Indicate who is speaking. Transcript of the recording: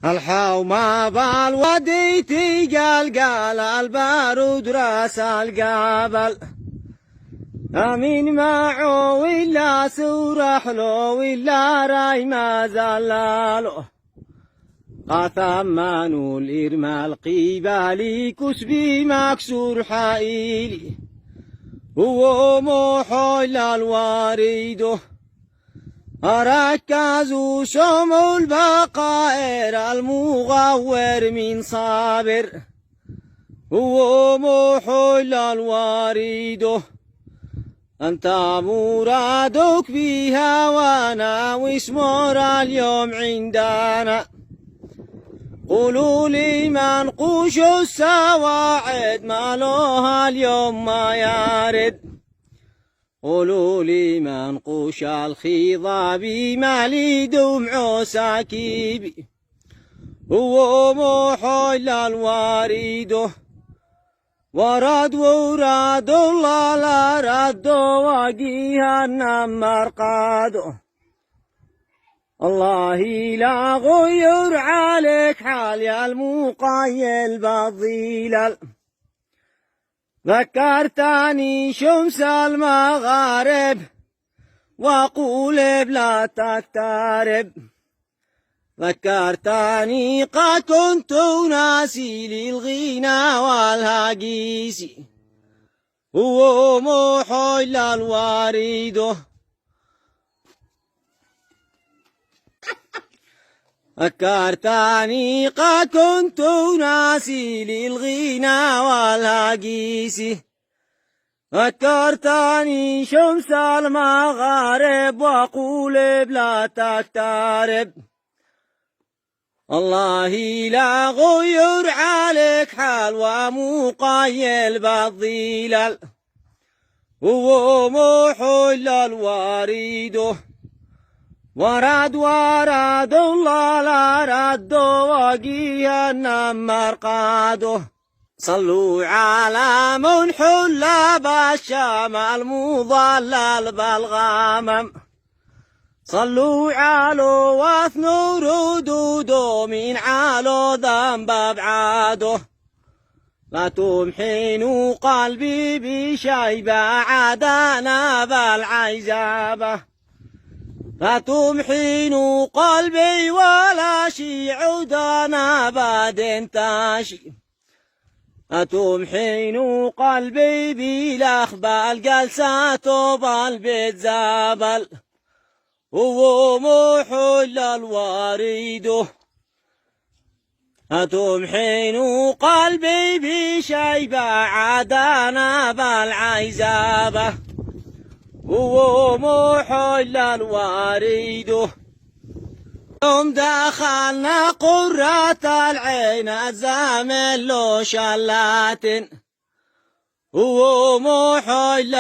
Speaker 1: الحومة بالوديتي قال البارود راس القابل أمين معه ولا سورح له ولا راي ما زلاله قثمانو الإرمال قبالي كسبي مكسور حائلي هو محول الواريده أركزوا شموا البقائر المغور من صابر هو محول الواريده أنت مرادك بها وانا واسمر اليوم عندنا قولوا لي منقوش السواعد ما لها اليوم ما يارد قولوا لي منقوش الخضاب ما لي دمع ساكيبي هو محل الواريده ورد وراد الله لا رد وجيها النمر قاده الله لا غير عليك حال يا المقايل بالظلال ذكرتني شمس المغارب وقول لا تقترب ذكرتني قد كنت ناسي للغنى والهاجيس هو محل الواريده ذكرتني قد كنت ناسي للغنى والهاجيس ذكرتني شمس المغارب وقول لا تقترب الله لا غير عليك حال ومقايل بالظلال هو محل الواريده ورد الله لا رد وجيه النمر قاده صلوا على من حل بالشام المظلل بالغمم صلوا على واثنوا ردوده من على ذنب ابعاده لا تمحنوا قلبي بشيبة عدانا بالعزابة لا تمحنوا قلبي ولا شيع دانا بعد تاشي لا تمحنوا قلبي بالاخبال جلساته بالبيت زابل هو محل الواريده لا تمحنوا قلبي بشيبة عدانا بالعزابة هو محل الواريده يوم دخلنا قرة العين الزامل له شلات هو محل